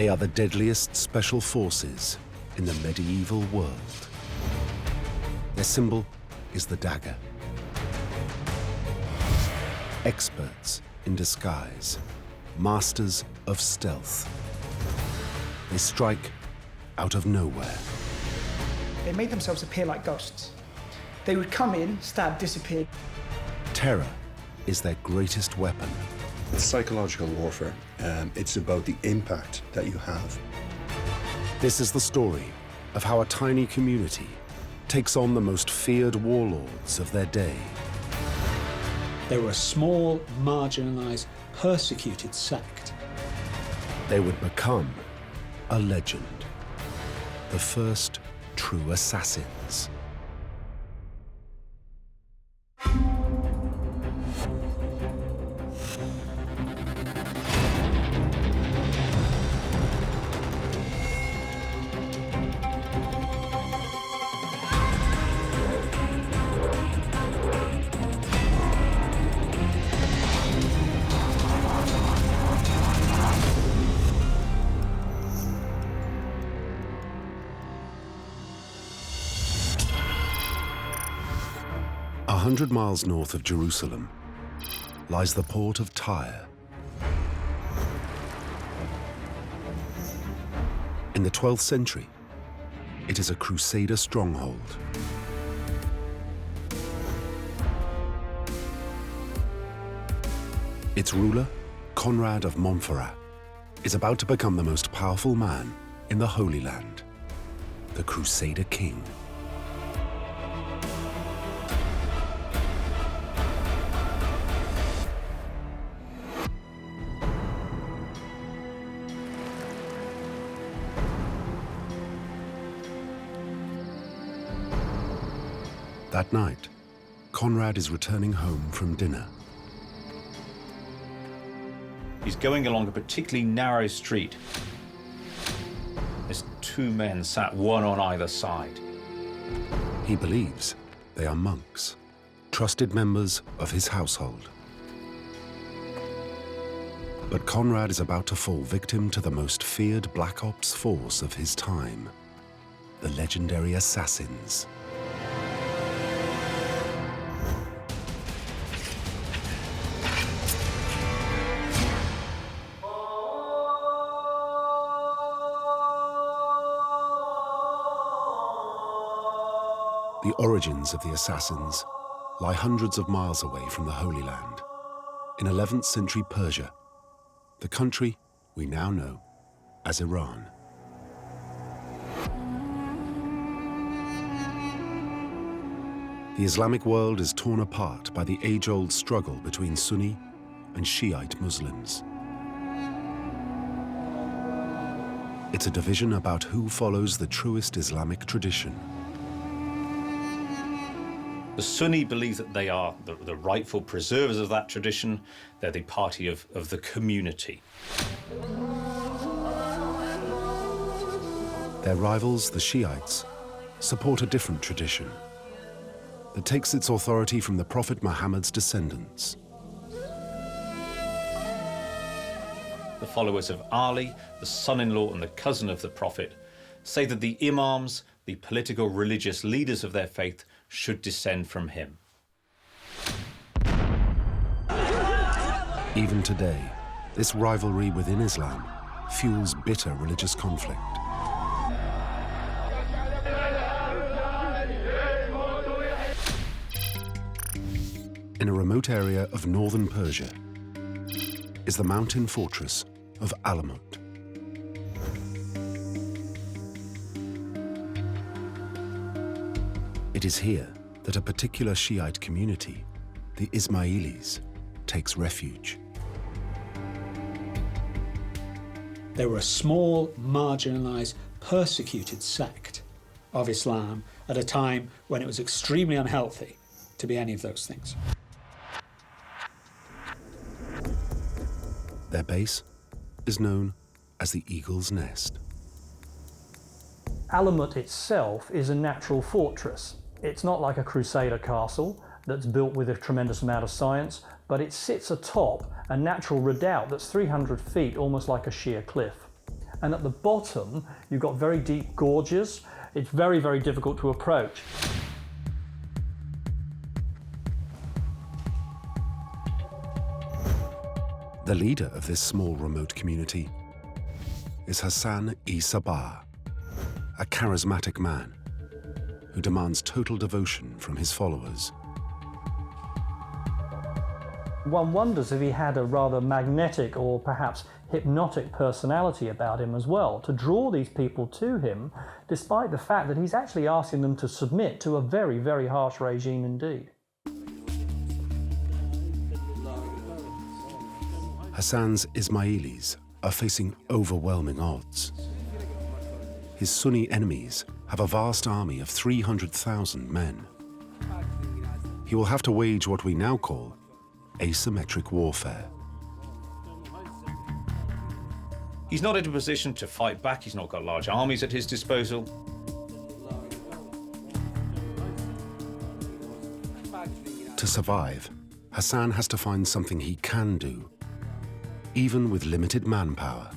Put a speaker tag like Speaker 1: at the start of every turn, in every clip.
Speaker 1: They are the deadliest special forces in the medieval world. Their symbol is the dagger. Experts in disguise, masters of stealth. They strike out of nowhere.
Speaker 2: They made themselves appear like ghosts. They would come in, stab, disappear.
Speaker 1: Terror is their greatest weapon.
Speaker 3: It's psychological warfare. It's about the impact that you have.
Speaker 1: This is the story of how a tiny community takes on the most feared warlords of their day.
Speaker 4: They were a small, marginalised, persecuted sect.
Speaker 1: They would become a legend. The first true assassins. A 100 miles north of Jerusalem lies the port of Tyre. In the 12th century, it is a Crusader stronghold. Its ruler, Conrad of Montferrat, is about to become the most powerful man in the Holy Land, the Crusader king. That night, Conrad is returning home from dinner.
Speaker 5: He's going along a particularly narrow street. There's two men sat one on either side.
Speaker 1: He believes they are monks, trusted members of his household. But Conrad is about to fall victim to the most feared Black Ops force of his time, the legendary assassins. The origins of the assassins lie hundreds of miles away from the Holy Land, in 11th century Persia, the country we now know as Iran. The Islamic world is torn apart by the age-old struggle between Sunni and Shi'ite Muslims. It's a division about who follows the truest Islamic tradition.
Speaker 5: The Sunni believe that they are the rightful preservers of that tradition. They're the party of the community.
Speaker 1: Their rivals, the Shiites, support a different tradition that takes its authority from the Prophet Muhammad's descendants.
Speaker 5: The followers of Ali, the son-in-law and the cousin of the Prophet, say that the imams, the political religious leaders of their faith, should descend from him.
Speaker 1: Even today, this rivalry within Islam fuels bitter religious conflict. In a remote area of northern Persia is the mountain fortress of Alamut. It is here that a particular Shiite community, the Ismailis, takes refuge.
Speaker 4: They were a small, marginalised, persecuted sect of Islam at a time when it was extremely unhealthy to be any of those things.
Speaker 1: Their base is known as the Eagle's Nest.
Speaker 6: Alamut itself is a natural fortress. It's not like a Crusader castle that's built with a tremendous amount of science, but it sits atop a natural redoubt that's 300 feet, almost like a sheer cliff. and at the bottom you've got very deep gorges. It's very, very difficult to approach.
Speaker 1: The leader of this small remote community is Hassan-i-Sabah, a charismatic man who demands total devotion from his followers.
Speaker 6: One wonders if he had a rather magnetic or perhaps hypnotic personality about him as well, to draw these people to him, despite the fact that he's actually asking them to submit to a very, very harsh regime indeed.
Speaker 1: Hassan's Ismailis are facing overwhelming odds. His Sunni enemies have a vast army of 300,000 men. He will have to wage what we now call asymmetric warfare.
Speaker 5: He's not in a position to fight back. He's not got large armies at his disposal.
Speaker 1: To survive, Hassan has to find something he can do, even with limited manpower.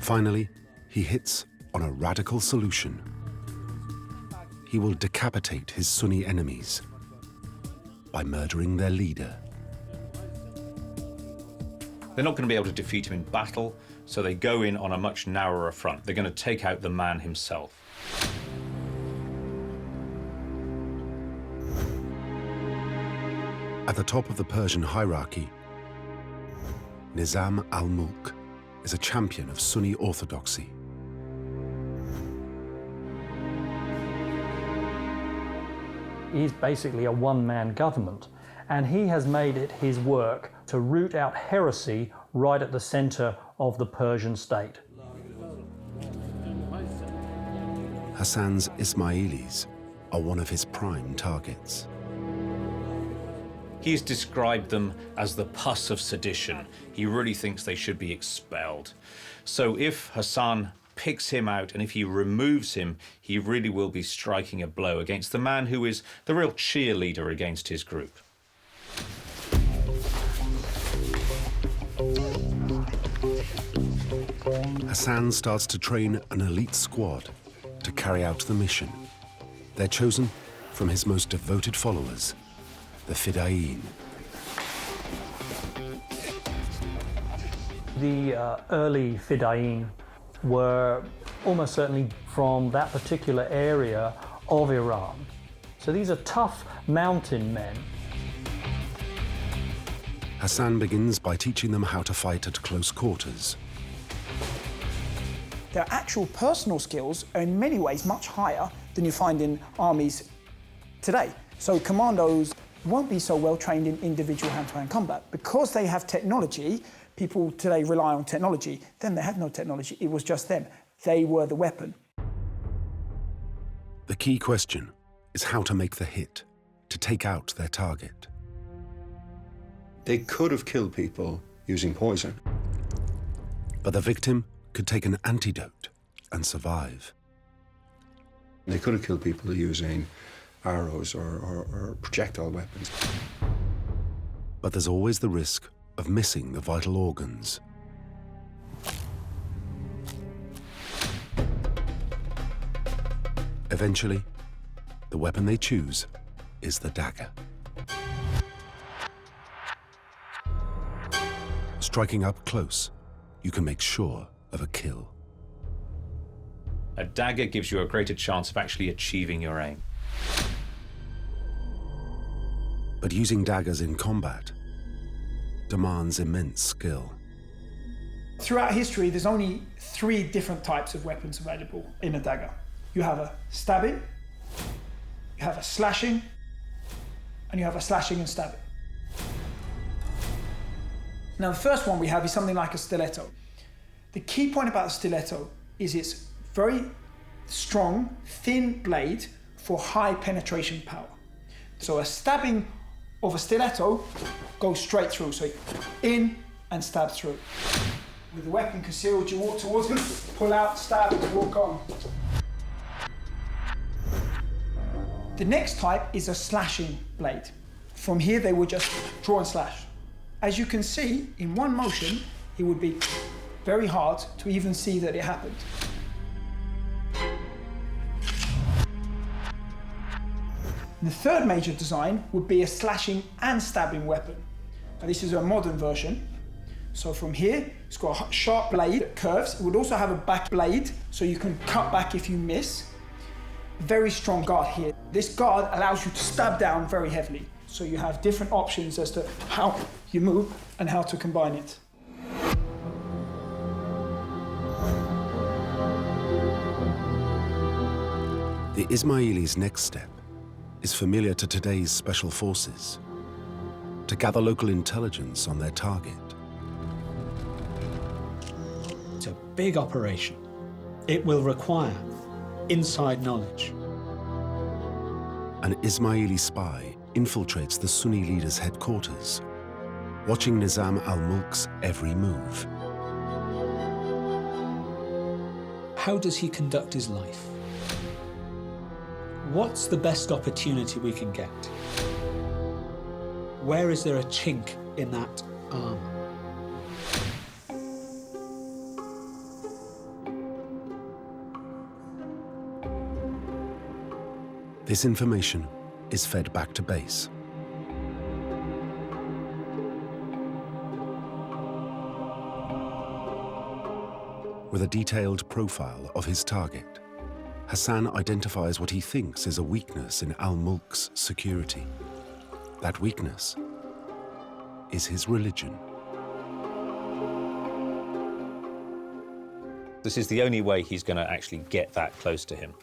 Speaker 1: Finally, he hits on a radical solution. He will decapitate his Sunni enemies by murdering their leader.
Speaker 5: They're not going to be able to defeat him in battle, so they go in on a much narrower front. They're going to take out the man himself.
Speaker 1: At the top of the Persian hierarchy, Nizam al-Mulk is a champion of Sunni orthodoxy.
Speaker 6: He's basically a one-man government, and he has made it his work to root out heresy right at the center of the Persian state.
Speaker 1: Hassan's Ismailis are one of his prime targets.
Speaker 5: He's described them as the pus of sedition. He really thinks they should be expelled. So if Hassan picks him out and if he removes him, he really will be striking a blow against the man who is the real cheerleader against his group.
Speaker 1: Hassan starts to train an elite squad to carry out the mission. They're chosen from his most devoted followers, the Fida'in.
Speaker 6: The early Fida'in were almost certainly from that particular area of Iran. So these are tough mountain men.
Speaker 1: Hassan begins by teaching them how to fight at close quarters.
Speaker 2: Their actual personal skills are in many ways much higher than you find in armies today. So commandos won't be so well trained in individual hand-to-hand combat. Because they have technology, people today rely on technology. Then they had no technology, it was just them. They were the weapon.
Speaker 1: The key question is how to make the hit, to take out their target.
Speaker 3: They could have killed people using poison.
Speaker 1: But the victim could take an antidote and survive.
Speaker 3: They could have killed people using arrows or projectile weapons.
Speaker 1: But there's always the risk of missing the vital organs. Eventually, the weapon they choose is the dagger. Striking up close, you can make sure of a kill.
Speaker 5: A dagger gives you a greater chance of actually achieving your aim.
Speaker 1: But using daggers in combat demands immense skill.
Speaker 2: Throughout history, there's only 3 different types of weapons available in a dagger. You have a stabbing, you have a slashing, and you have a slashing and stabbing. Now, the first one we have is something like a stiletto. The key point about a stiletto is it's very strong, thin blade for high penetration power. So a stabbing of a stiletto goes straight through, so in and stab through. With the weapon concealed, you walk towards them, pull out, stab, and walk on. The next type is a slashing blade. From here, they would just draw and slash. As you can see, in one motion, it would be very hard to even see that it happened. The third major design would be a slashing and stabbing weapon. Now, this is a modern version. So from here, it's got a sharp blade that curves. It would also have a back blade, so you can cut back if you miss. Very strong guard here. This guard allows you to stab down very heavily. So you have different options as to how you move and how to combine it.
Speaker 1: The Ismailis' next step is familiar to today's special forces: to gather local intelligence on their target.
Speaker 4: It's a big operation. It will require inside knowledge.
Speaker 1: An Ismaili spy infiltrates the Sunni leader's headquarters, watching Nizam al-Mulk's every move.
Speaker 4: How does he conduct his life? What's the best opportunity we can get? Where is there a chink in that armour?
Speaker 1: This information is fed back to base. With a detailed profile of his target, Hassan identifies what he thinks is a weakness in al-Mulk's security. That weakness is his religion.
Speaker 5: This is the only way he's going to actually get that close to him.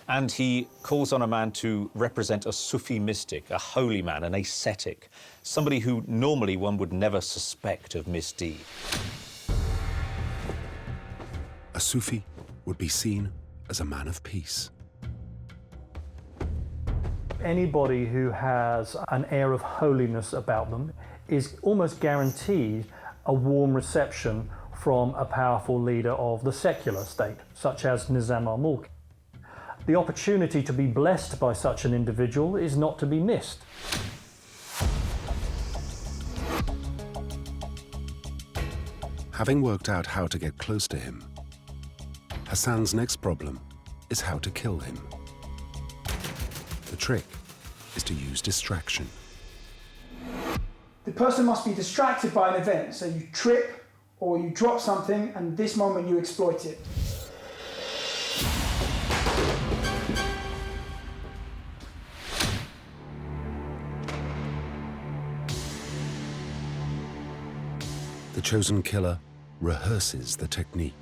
Speaker 5: And he calls on a man to represent a Sufi mystic, a holy man, an ascetic, somebody who normally one would never suspect of misdeed.
Speaker 1: A Sufi would be seen as a man of peace.
Speaker 6: Anybody who has an air of holiness about them is almost guaranteed a warm reception from a powerful leader of the secular state, such as Nizam al-Mulk. The opportunity to be blessed by such an individual is not to be missed.
Speaker 1: Having worked out how to get close to him, Hassan's next problem is how to kill him. The trick is to use distraction.
Speaker 2: The person must be distracted by an event, so you trip or you drop something, and this moment you exploit it.
Speaker 1: The chosen killer rehearses the technique.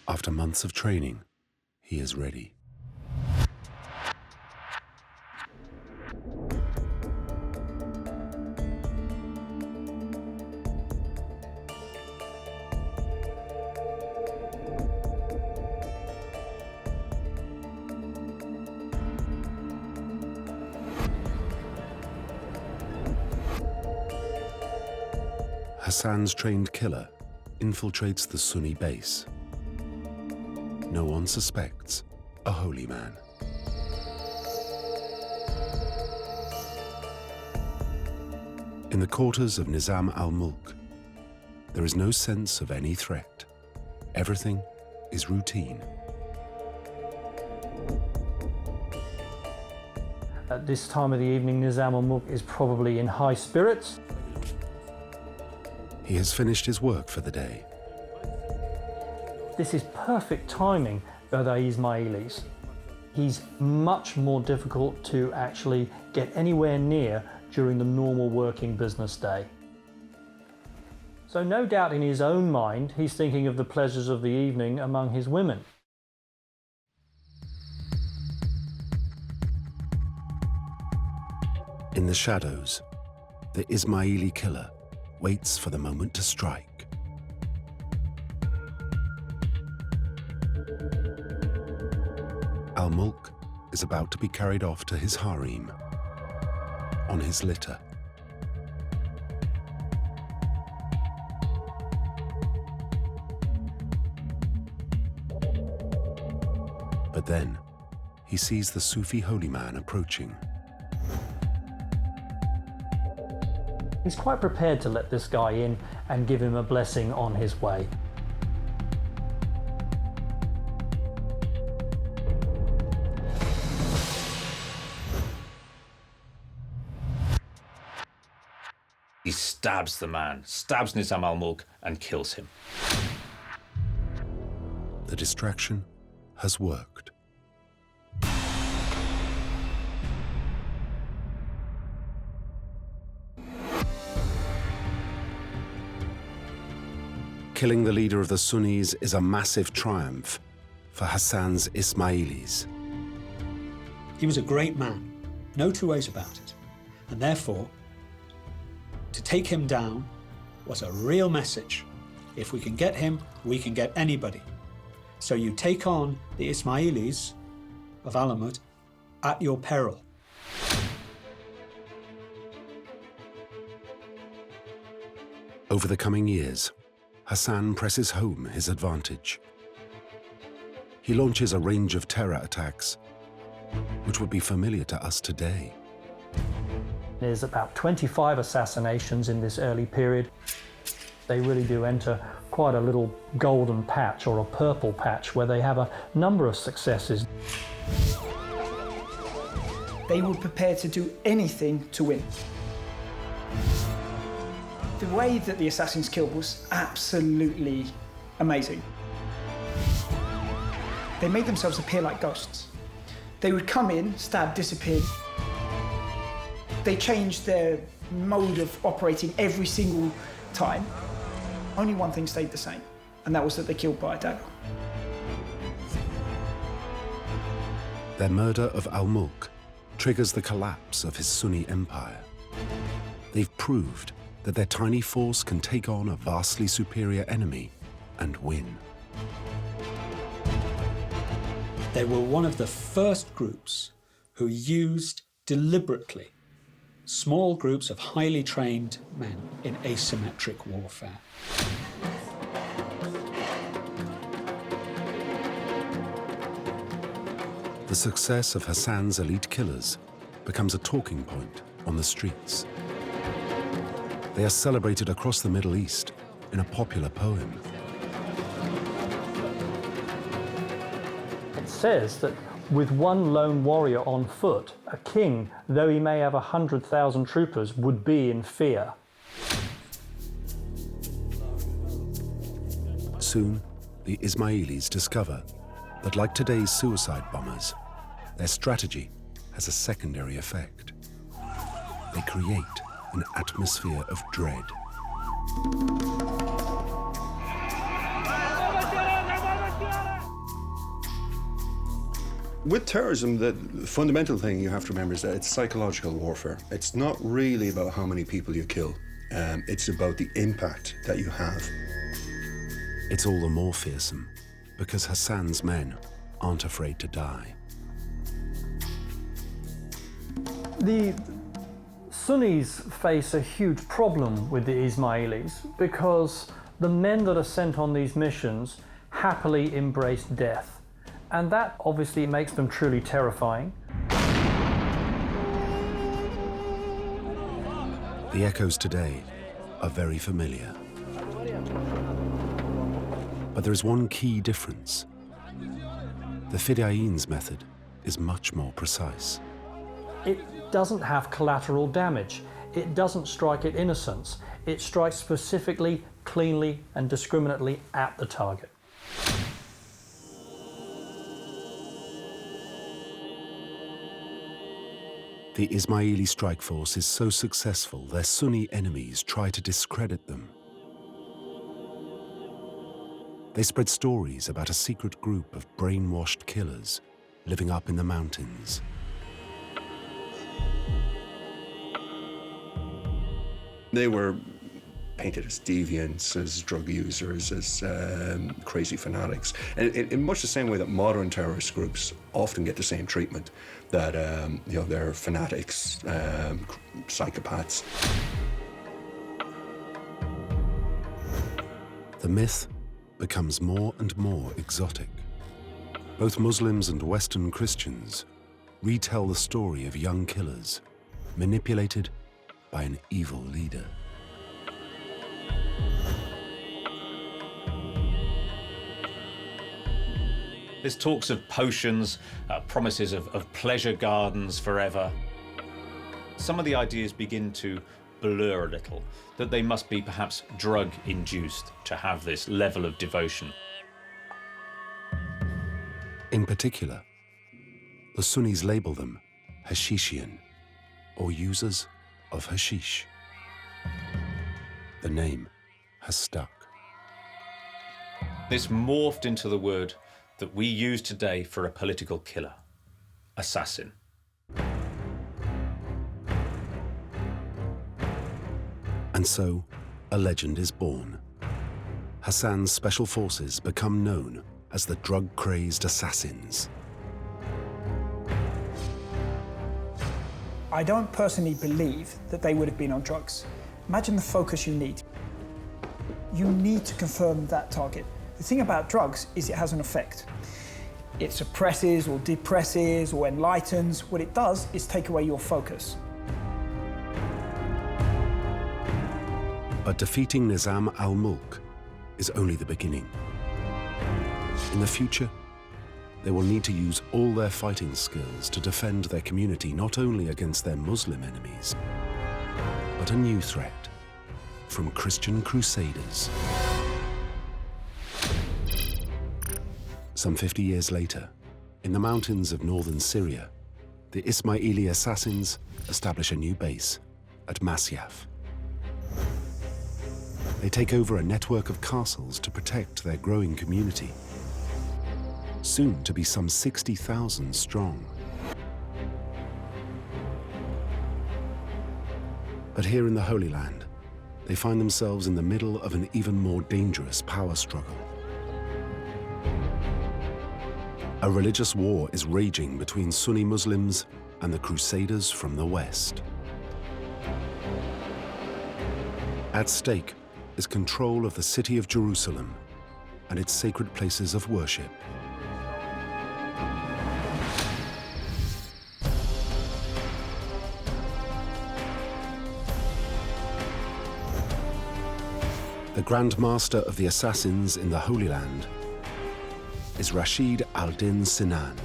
Speaker 1: After months of training, he is ready. Hassan's trained killer infiltrates the Sunni base. No one suspects a holy man. In the quarters of Nizam al-Mulk, there is no sense of any threat. Everything is routine.
Speaker 6: At this time of the evening, Nizam al-Mulk is probably in high spirits.
Speaker 1: He has finished his work for the day.
Speaker 6: This is perfect timing for the Ismailis. He's much more difficult to actually get anywhere near during the normal working business day. So no doubt in his own mind, he's thinking of the pleasures of the evening among his women.
Speaker 1: In the shadows, the Ismaili killer waits for the moment to strike. Al-Mulk is about to be carried off to his harem on his litter. But then he sees the Sufi holy man approaching.
Speaker 6: He's quite prepared to let this guy in and give him a blessing on his way.
Speaker 5: He stabs the man, stabs Nizam al-Mulk and kills him.
Speaker 1: The distraction has worked. Killing the leader of the Sunnis is a massive triumph for Hassan's Ismailis.
Speaker 4: He was a great man, no two ways about it. And therefore, to take him down was a real message. If we can get him, we can get anybody. So you take on the Ismailis of Alamut at your peril.
Speaker 1: Over the coming years, Hassan presses home his advantage. He launches a range of terror attacks, which would be familiar to us today.
Speaker 6: There's about 25 assassinations in this early period. They really do enter quite a little golden patch or a purple patch where they have a number of successes.
Speaker 2: They were prepared to do anything to win. The way that the assassins killed was absolutely amazing. They made themselves appear like ghosts. They would come in, stab, disappear. They changed their mode of operating every single time. Only one thing stayed the same, and that was that they killed by a dagger.
Speaker 1: Their murder of al-Mulk triggers the collapse of his Sunni empire. They've proved that their tiny force can take on a vastly superior enemy and win.
Speaker 4: They were one of the first groups who used deliberately small groups of highly trained men in asymmetric warfare.
Speaker 1: The success of Hassan's elite killers becomes a talking point on the streets. They are celebrated across the Middle East in a popular poem.
Speaker 6: It says that with one lone warrior on foot, a king, though he may have 100,000 troopers, would be in fear.
Speaker 1: Soon, the Ismailis discover that, like today's suicide bombers, their strategy has a secondary effect. They create an atmosphere of dread.
Speaker 3: With terrorism, the fundamental thing you have to remember is that it's psychological warfare. It's not really about how many people you kill. It's about the impact that you have.
Speaker 1: It's all the more fearsome because Hassan's men aren't afraid to die.
Speaker 6: The Sunnis face a huge problem with the Ismailis because the men that are sent on these missions happily embrace death. And that obviously makes them truly terrifying.
Speaker 1: The echoes today are very familiar. But there is one key difference. The Fidayeen's method is much more precise.
Speaker 6: It doesn't have collateral damage. It doesn't strike at innocents. It strikes specifically, cleanly, and discriminately at the target.
Speaker 1: The Ismaili strike force is so successful, their Sunni enemies try to discredit them. They spread stories about a secret group of brainwashed killers living up in the mountains.
Speaker 3: They were painted as deviants, as drug users, as crazy fanatics. And in much the same way that modern terrorist groups often get the same treatment, that they're fanatics, psychopaths.
Speaker 1: The myth becomes more and more exotic Both Muslims and Western Christians retell the story of young killers manipulated by an evil leader.
Speaker 5: There's talks of potions, promises of pleasure gardens forever. Some of the ideas begin to blur a little, that they must be perhaps drug-induced to have this level of devotion.
Speaker 1: In particular, the Sunnis label them Hashishian, or users of hashish. The name has stuck.
Speaker 5: This morphed into the word that we use today for a political killer, assassin.
Speaker 1: And so, a legend is born. Hassan's special forces become known as the drug-crazed assassins.
Speaker 2: I don't personally believe that they would have been on drugs. Imagine the focus you need. You need to confirm that target. The thing about drugs is it has an effect. It suppresses or depresses or enlightens. What it does is take away your focus.
Speaker 1: But defeating Nizam al-Mulk is only the beginning. In the future, they will need to use all their fighting skills to defend their community not only against their Muslim enemies, but a new threat from Christian Crusaders. Some 50 years later, in the mountains of northern Syria, the Ismaili assassins establish a new base at Masyaf. They take over a network of castles to protect their growing community, soon to be some 60,000 strong. But here in the Holy Land, they find themselves in the middle of an even more dangerous power struggle. A religious war is raging between Sunni Muslims and the Crusaders from the West. At stake is control of the city of Jerusalem and its sacred places of worship. The Grand Master of the assassins in the Holy Land is Rashid al-Din Sinan,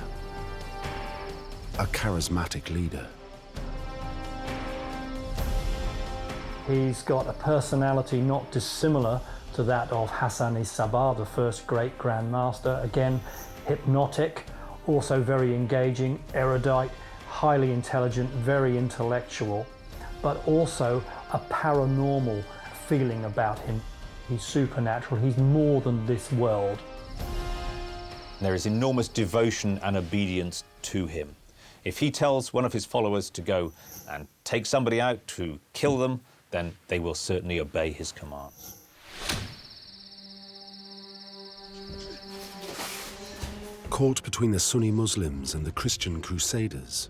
Speaker 1: a charismatic leader.
Speaker 6: He's got a personality not dissimilar to that of Hassan is-Sabah, the first great Grand Master. Again, hypnotic, also very engaging, erudite, highly intelligent, very intellectual, but also a paranormal feeling about him. He's supernatural, he's more than this world.
Speaker 5: There is enormous devotion and obedience to him. If he tells one of his followers to go and take somebody out to kill them, then they will certainly obey his commands.
Speaker 1: Caught between the Sunni Muslims and the Christian Crusaders,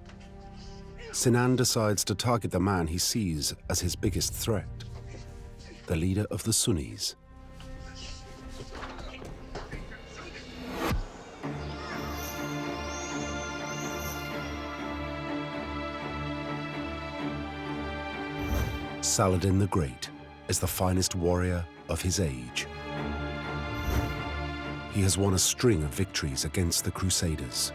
Speaker 1: Sinan decides to target the man he sees as his biggest threat, the leader of the Sunnis. Saladin the Great is the finest warrior of his age. He has won a string of victories against the Crusaders.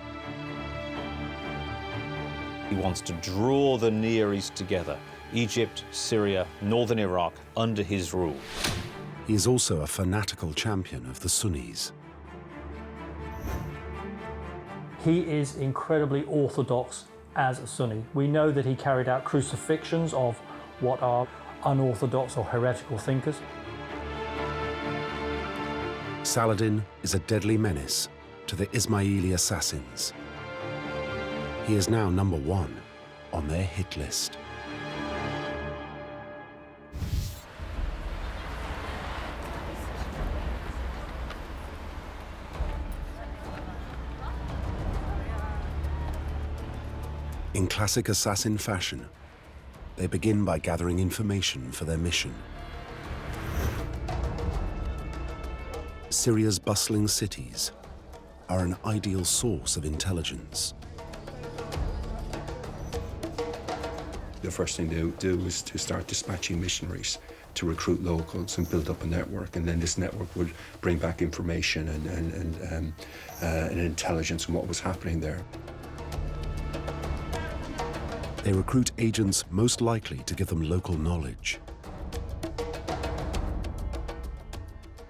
Speaker 5: He wants to draw the Near East together, Egypt, Syria, northern Iraq, under his rule.
Speaker 1: He is also a fanatical champion of the Sunnis.
Speaker 6: He is incredibly orthodox as a Sunni. We know that he carried out crucifixions of what are unorthodox or heretical thinkers.
Speaker 1: Saladin is a deadly menace to the Ismaili assassins. He is now #1 on their hit list. In classic assassin fashion, they begin by gathering information for their mission. Syria's bustling cities are an ideal source of intelligence.
Speaker 3: The first thing they would do is to start dispatching missionaries to recruit locals and build up a network, and then this network would bring back information and intelligence on what was happening there.
Speaker 1: They recruit agents most likely to give them local knowledge.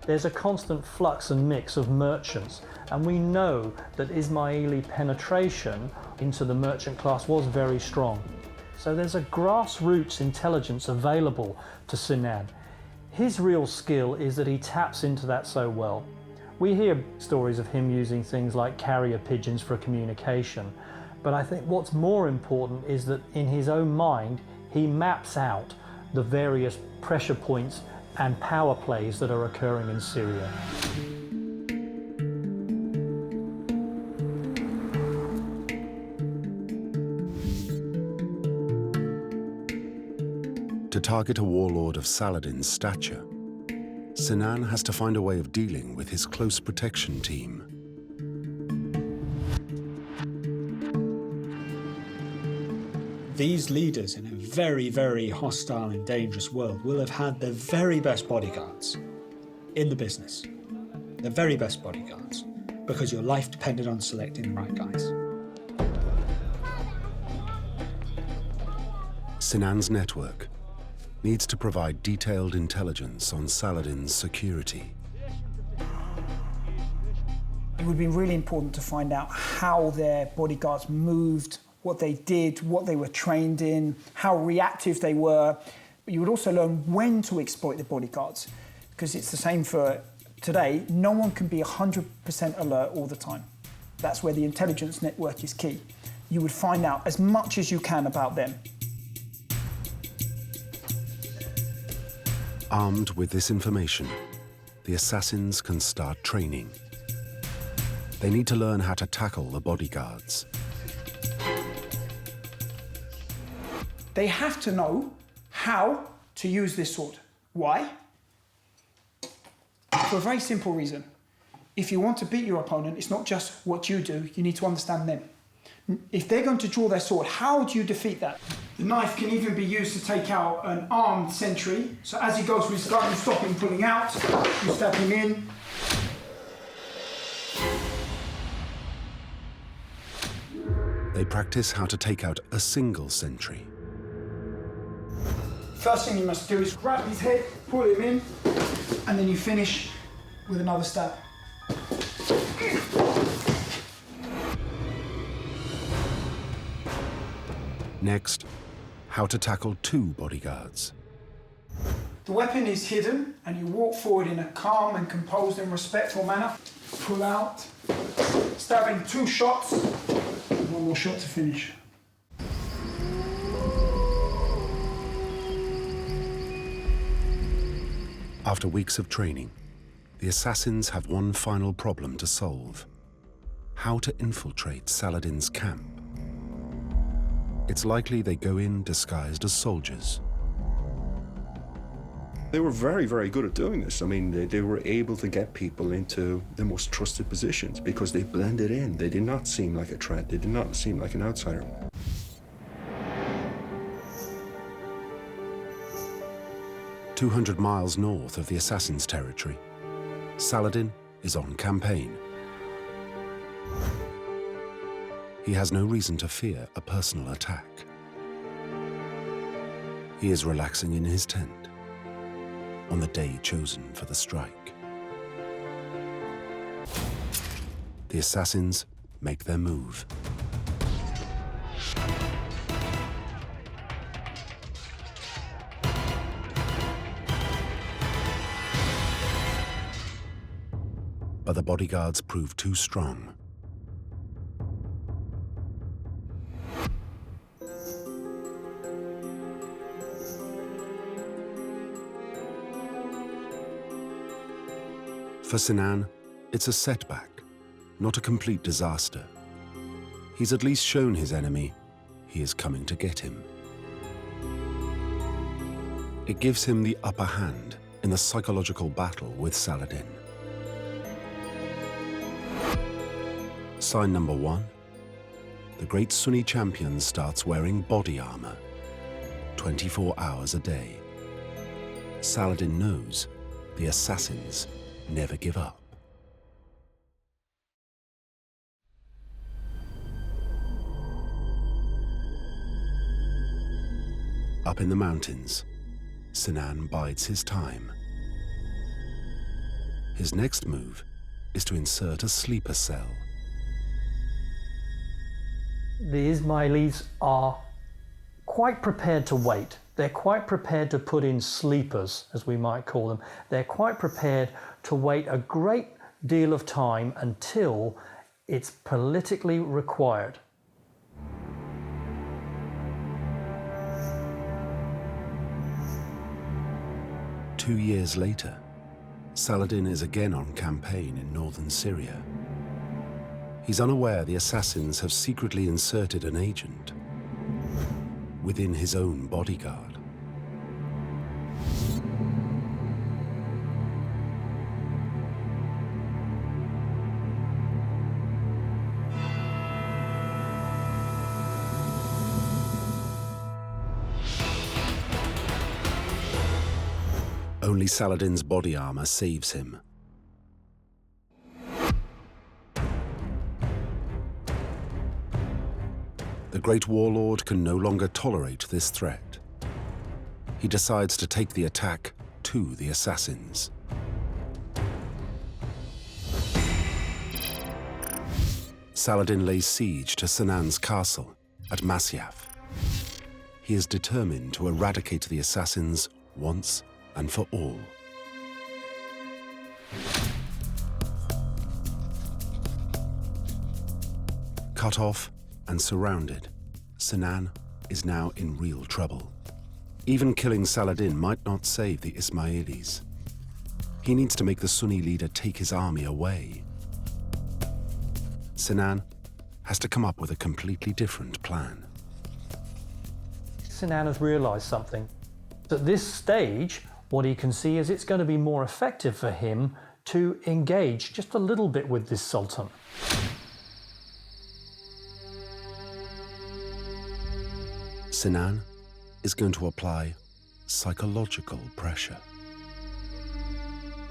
Speaker 6: There's a constant flux and mix of merchants, and we know that Ismaili penetration into the merchant class was very strong. So there's a grassroots intelligence available to Sinan. His real skill is that he taps into that so well. We hear stories of him using things like carrier pigeons for communication, but I think what's more important is that in his own mind, he maps out the various pressure points and power plays that are occurring in Syria.
Speaker 1: To target a warlord of Saladin's stature, Sinan has to find a way of dealing with his close protection team.
Speaker 4: These leaders in a very, very hostile and dangerous world will have had the very best bodyguards in the business. The very best bodyguards, because your life depended on selecting the right guys.
Speaker 1: Sinan's network needs to provide detailed intelligence on Saladin's security.
Speaker 2: It would be really important to find out how their bodyguards moved, what they did, what they were trained in, how reactive they were. But you would also learn when to exploit the bodyguards, because it's the same for today. No one can be 100% alert all the time. That's where the intelligence network is key. You would find out as much as you can about them.
Speaker 1: Armed with this information, the assassins can start training. They need to learn how to tackle the bodyguards.
Speaker 2: They have to know how to use this sword. Why? For a very simple reason. If you want to beat your opponent, it's not just what you do, you need to understand them. If they're going to draw their sword, how do you defeat that? The knife can even be used to take out an armed sentry. So as he goes through his gun, you stop him pulling out, you stab him in.
Speaker 1: They practice how to take out a single sentry.
Speaker 2: First thing you must do is grab his head, pull him in, and then you finish with another stab.
Speaker 1: Next, how to tackle two bodyguards.
Speaker 2: The weapon is hidden, and you walk forward in a calm and composed and respectful manner. Pull out, stabbing 2 shots, and 1 more shot to finish.
Speaker 1: After weeks of training, the assassins have one final problem to solve: how to infiltrate Saladin's camp. It's likely they go in disguised as soldiers.
Speaker 3: They were very, very good at doing this. I mean, they were able to get people into the most trusted positions because they blended in. They did not seem like a threat. They did not seem like an outsider.
Speaker 1: "200 miles north of the assassins' territory, Saladin is on campaign. He has no reason to fear a personal attack. He is relaxing in his tent on the day chosen for the strike. The assassins make their move. But the bodyguards prove too strong. For Sinan, it's a setback, not a complete disaster. He's at least shown his enemy he is coming to get him. It gives him the upper hand in the psychological battle with Saladin. Sign number 1. The great Sunni champion starts wearing body armor 24 hours a day. Saladin knows the assassins never give up. Up in the mountains, Sinan bides his time. His next move is to insert a sleeper cell.
Speaker 6: The Ismailis are quite prepared to wait. They're quite prepared to put in sleepers, as we might call them. They're quite prepared to wait a great deal of time until it's politically required.
Speaker 1: Two years later, Saladin is again on campaign in northern Syria. He's unaware the assassins have secretly inserted an agent within his own bodyguard. Only Saladin's body armor saves him. The great warlord can no longer tolerate this threat. He decides to take the attack to the assassins. Saladin lays siege to Sinan's castle at Masyaf. He is determined to eradicate the assassins once and for all. Cut off and surrounded, Sinan is now in real trouble. Even killing Saladin might not save the Ismailis. He needs to make the Sunni leader take his army away. Sinan has to come up with a completely different plan.
Speaker 6: Sinan has realized something. At this stage, what he can see is it's going to be more effective for him to engage just a little bit with this sultan.
Speaker 1: Sinan is going to apply psychological pressure.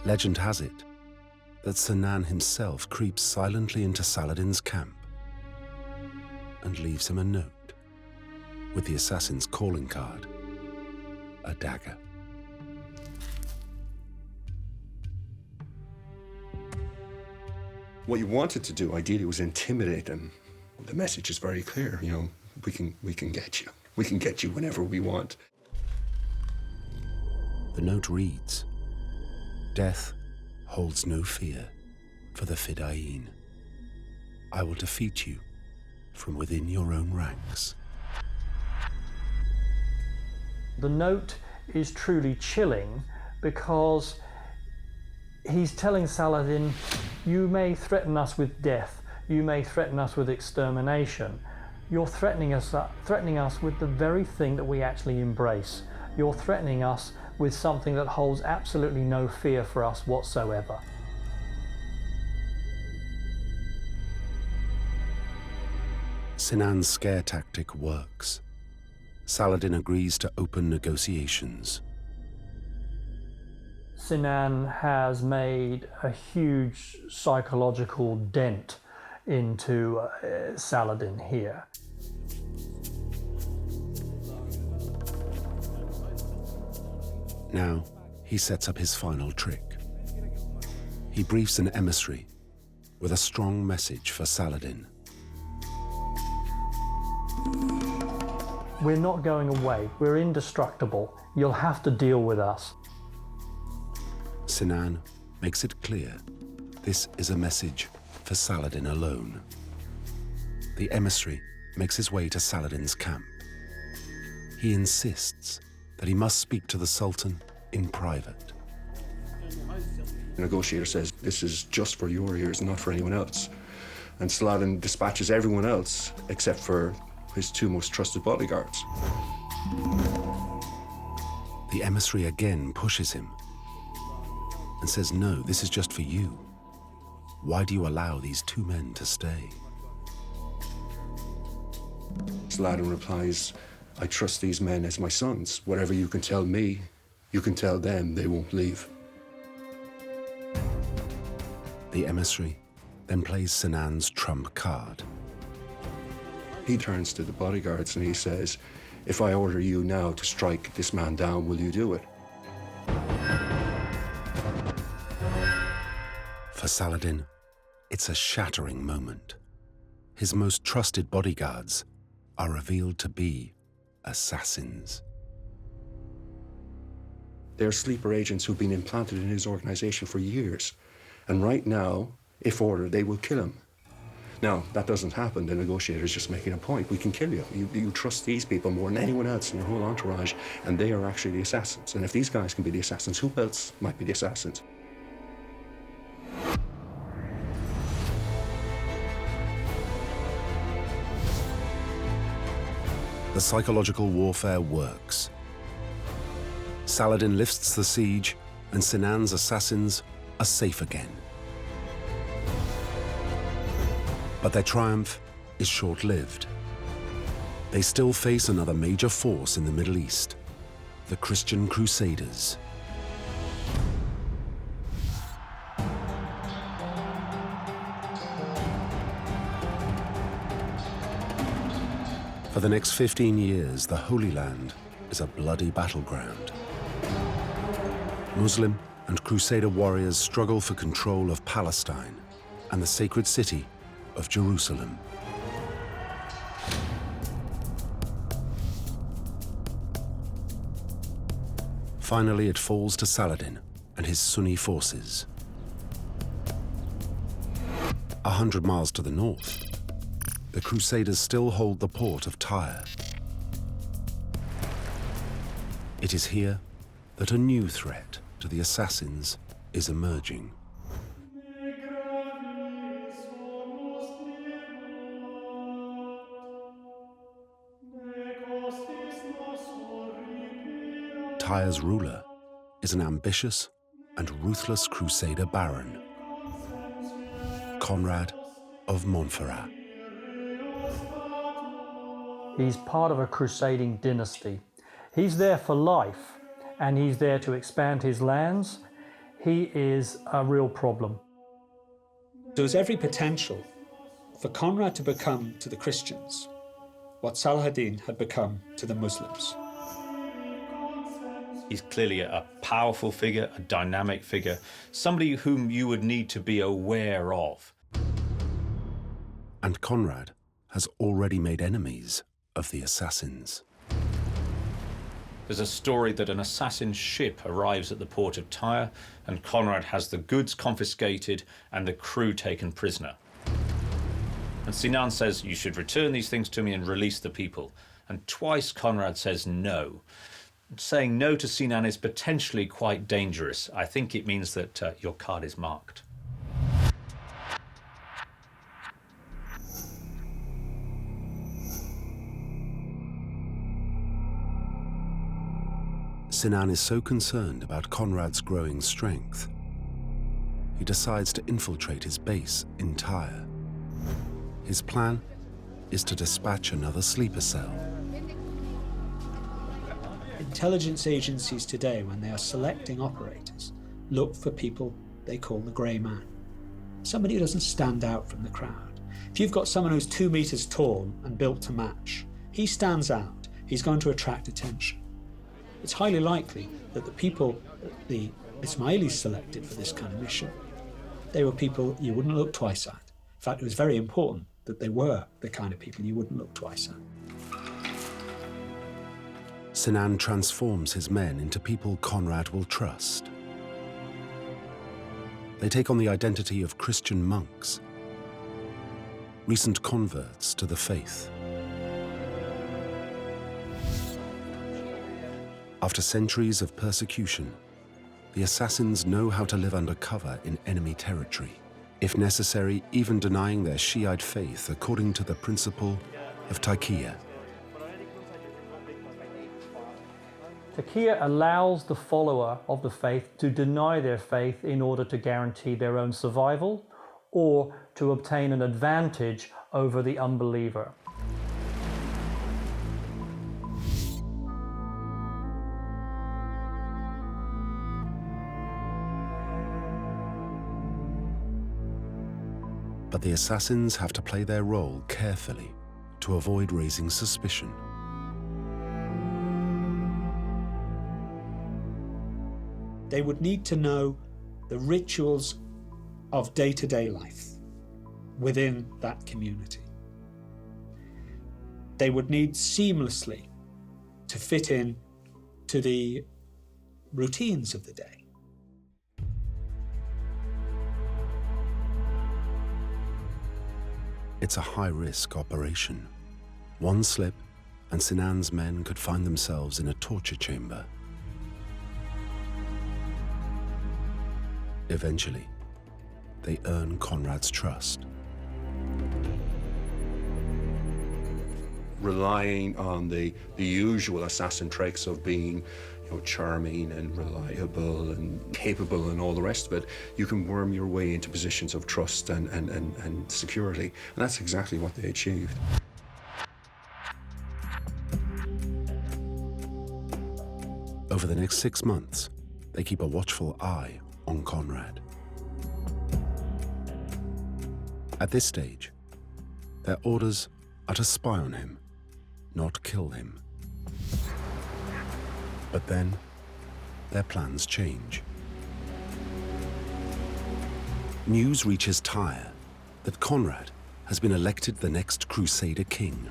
Speaker 1: Legend has it that Sinan himself creeps silently into Saladin's camp and leaves him a note with the assassin's calling card, a dagger.
Speaker 3: What you wanted to do, ideally, was intimidate them. The message is very clear, you know, we can get you. We can get you whenever we want.
Speaker 1: The note reads, "Death holds no fear for the Fidayeen. I will defeat you from within your own ranks."
Speaker 6: The note is truly chilling because he's telling Saladin, you may threaten us with death, you may threaten us with extermination. You're threatening us with the very thing that we actually embrace. You're threatening us with something that holds absolutely no fear for us whatsoever.
Speaker 1: Sinan's scare tactic works. Saladin agrees to open negotiations.
Speaker 6: Sinan has made a huge psychological dent into Saladin here.
Speaker 1: Now, he sets up his final trick. He briefs an emissary with a strong message for Saladin.
Speaker 6: We're not going away. We're indestructible. You'll have to deal with us.
Speaker 1: Sinan makes it clear this is a message for Saladin alone. The emissary makes his way to Saladin's camp. He insists that he must speak to the Sultan in private.
Speaker 3: The negotiator says, this is just for your ears, not for anyone else. And Saladin dispatches everyone else except for his two most trusted bodyguards.
Speaker 1: The emissary again pushes him and says, no, this is just for you. Why do you allow these two men to stay?
Speaker 3: Saladin replies, I trust these men as my sons. Whatever you can tell me, you can tell them, they won't leave.
Speaker 1: The emissary then plays Sinan's trump card.
Speaker 3: He turns to the bodyguards and he says, if I order you now to strike this man down, will you do it?
Speaker 1: For Saladin, it's a shattering moment. His most trusted bodyguards are revealed to be assassins.
Speaker 3: They're sleeper agents who've been implanted in his organization for years. And right now, if ordered, they will kill him. Now, that doesn't happen. The negotiator's just making a point. We can kill you. You trust these people more than anyone else in your whole entourage, and they are actually the assassins. And if these guys can be the assassins, who else might be the assassins?
Speaker 1: The psychological warfare works. Saladin lifts the siege, and Sinan's assassins are safe again. But their triumph is short-lived. They still face another major force in the Middle East, the Christian Crusaders. For the next 15 years, the Holy Land is a bloody battleground. Muslim and Crusader warriors struggle for control of Palestine and the sacred city of Jerusalem. Finally, it falls to Saladin and his Sunni forces. 100 miles to the north, the Crusaders still hold the port of Tyre. It is here that a new threat to the assassins is emerging. Tyre's ruler is an ambitious and ruthless Crusader baron, Conrad of Montferrat.
Speaker 6: He's part of a crusading dynasty. He's there for life, and he's there to expand his lands. He is a real problem.
Speaker 4: There's every potential for Conrad to become to the Christians what Saladin had become to the Muslims.
Speaker 5: He's clearly a powerful figure, a dynamic figure, somebody whom you would need to be aware of.
Speaker 1: And Conrad has already made enemies of the assassins.
Speaker 5: There's a story that an assassin ship arrives at the port of Tyre, and Conrad has the goods confiscated and the crew taken prisoner. And Sinan says, you should return these things to me and release the people. And twice Conrad says no. Saying no to Sinan is potentially quite dangerous. I think it means that your card is marked.
Speaker 1: Sinan is so concerned about Conrad's growing strength, he decides to infiltrate his base in Tyre. His plan is to dispatch another sleeper cell.
Speaker 4: Intelligence agencies today, when they are selecting operators, look for people they call the grey man. Somebody who doesn't stand out from the crowd. If you've got someone who's 2 meters tall and built to match, he stands out, he's going to attract attention. It's highly likely that the people that the Ismailis selected for this kind of mission, they were people you wouldn't look twice at. In fact, it was very important that they were the kind of people you wouldn't look twice at.
Speaker 1: Sinan transforms his men into people Conrad will trust. They take on the identity of Christian monks, recent converts to the faith. After centuries of persecution, the assassins know how to live under cover in enemy territory, if necessary, even denying their Shi'ite faith according to the principle of taqiyya.
Speaker 6: Taqiyya allows the follower of the faith to deny their faith in order to guarantee their own survival or to obtain an advantage over the unbeliever.
Speaker 1: But the assassins have to play their role carefully to avoid raising suspicion.
Speaker 4: They would need to know the rituals of day-to-day life within that community. They would need seamlessly to fit in to the routines of the day.
Speaker 1: It's a high-risk operation. One slip, and Sinan's men could find themselves in a torture chamber. Eventually, they earn Conrad's trust.
Speaker 3: Relying on the usual assassin traits of being, charming and reliable and capable and all the rest of it, you can worm your way into positions of trust and security. And that's exactly what they achieved.
Speaker 1: Over the next 6 months, they keep a watchful eye on Conrad. At this stage, their orders are to spy on him, not kill him. But then, their plans change. News reaches Tyre that Conrad has been elected the next Crusader king.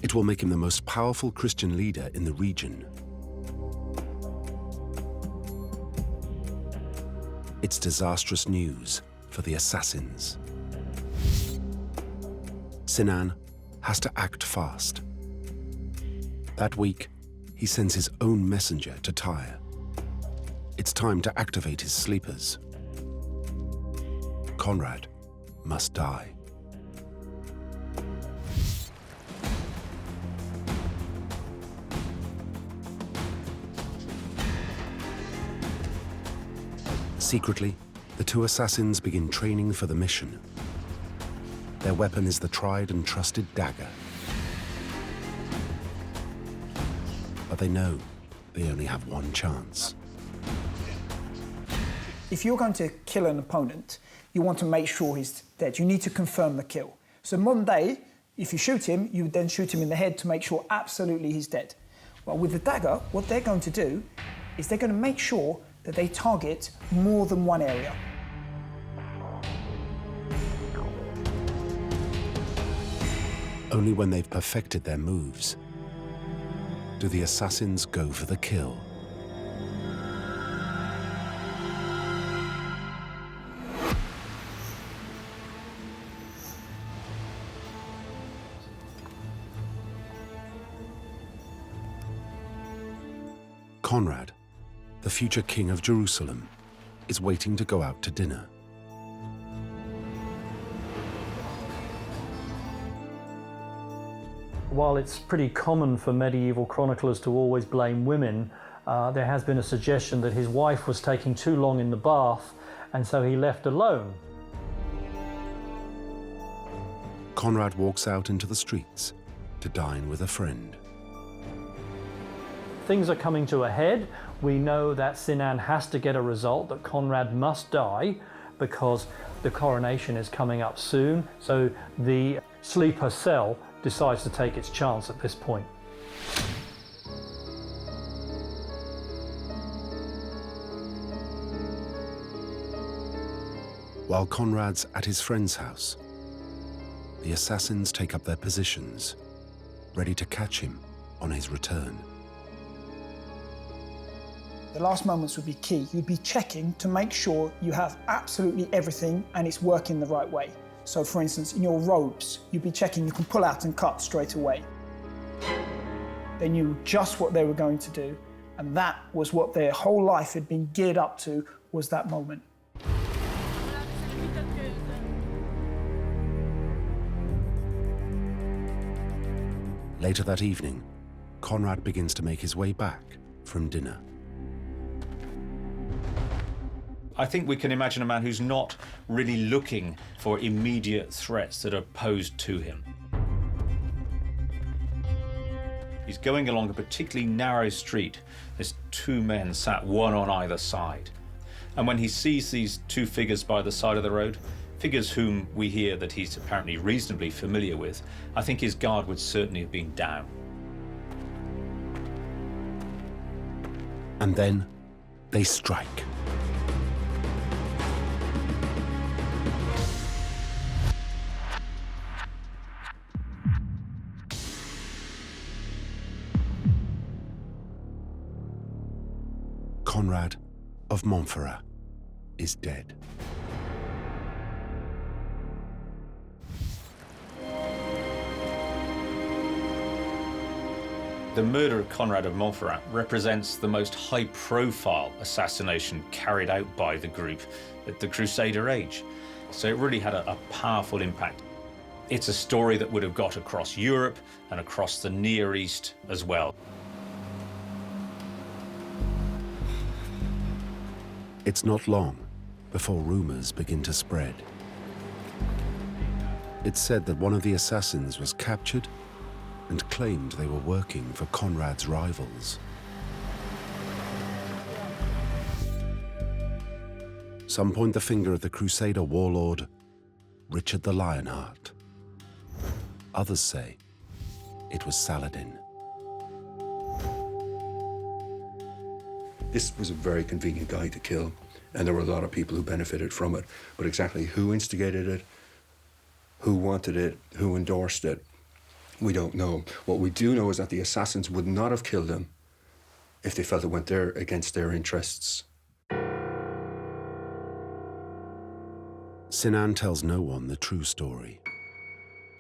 Speaker 1: It will make him the most powerful Christian leader in the region. It's disastrous news for the assassins. Sinan has to act fast. That week, he sends his own messenger to Tyre. It's time to activate his sleepers. Conrad must die. Secretly, the two assassins begin training for the mission. Their weapon is the tried and trusted dagger. But they know they only have one chance.
Speaker 2: If you're going to kill an opponent, you want to make sure he's dead. You need to confirm the kill. So modern day, if you shoot him, you would then shoot him in the head to make sure absolutely he's dead. Well, with the dagger, what they're going to do is they're going to make sure that they target more than one area.
Speaker 1: Only when they've perfected their moves do the assassins go for the kill. Conrad, the future king of Jerusalem, is waiting to go out to dinner.
Speaker 6: While it's pretty common for medieval chroniclers to always blame women, there has been a suggestion that his wife was taking too long in the bath, and so he left alone.
Speaker 1: Conrad walks out into the streets to dine with a friend.
Speaker 6: Things are coming to a head. We know that Sinan has to get a result, that Conrad must die, because the coronation is coming up soon. So the sleeper cell decides to take its chance at this point.
Speaker 1: While Conrad's at his friend's house, the assassins take up their positions, ready to catch him on his return.
Speaker 2: The last moments would be key. You'd be checking to make sure you have absolutely everything and it's working the right way. So for instance, in your robes, you'd be checking you can pull out and cut straight away. They knew just what they were going to do, and that was what their whole life had been geared up to, was that moment.
Speaker 1: Later that evening, Conrad begins to make his way back from dinner.
Speaker 5: I think we can imagine a man who's not really looking for immediate threats that are posed to him. He's going along a particularly narrow street. There's two men sat one on either side. And when he sees these two figures by the side of the road, figures whom we hear that he's apparently reasonably familiar with, I think his guard would certainly have been down.
Speaker 1: And then they strike. Conrad of Montferrat is dead.
Speaker 5: The murder of Conrad of Montferrat represents the most high-profile assassination carried out by the group at the Crusader age. So it really had a powerful impact. It's a story that would have got across Europe and across the Near East as well.
Speaker 1: It's not long before rumors begin to spread. It's said that one of the assassins was captured and claimed they were working for Conrad's rivals. Some point the finger at the Crusader warlord, Richard the Lionheart. Others say it was Saladin.
Speaker 3: This was a very convenient guy to kill, and there were a lot of people who benefited from it. But exactly who instigated it, who wanted it, who endorsed it, we don't know. What we do know is that the assassins would not have killed him if they felt it went against their interests.
Speaker 1: Sinan tells no one the true story.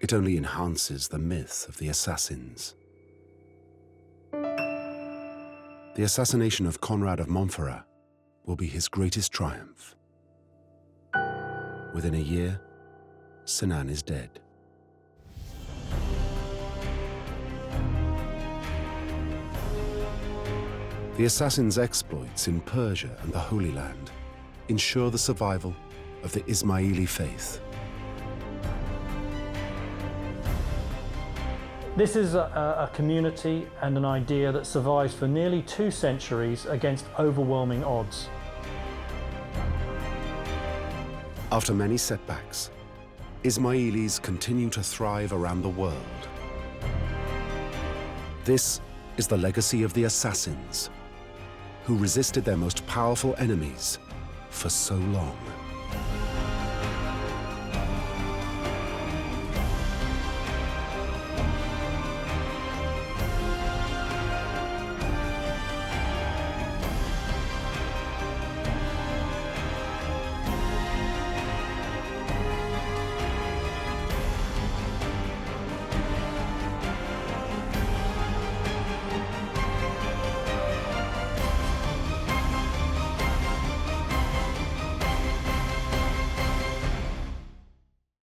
Speaker 1: It only enhances the myth of the assassins. The assassination of Conrad of Montferrat will be his greatest triumph. Within a year, Sinan is dead. The assassins' exploits in Persia and the Holy Land ensure the survival of the Ismaili faith.
Speaker 6: This is a community and an idea that survives for nearly 2 centuries against overwhelming odds.
Speaker 1: After many setbacks, Ismailis continue to thrive around the world. This is the legacy of the assassins, who resisted their most powerful enemies for so long.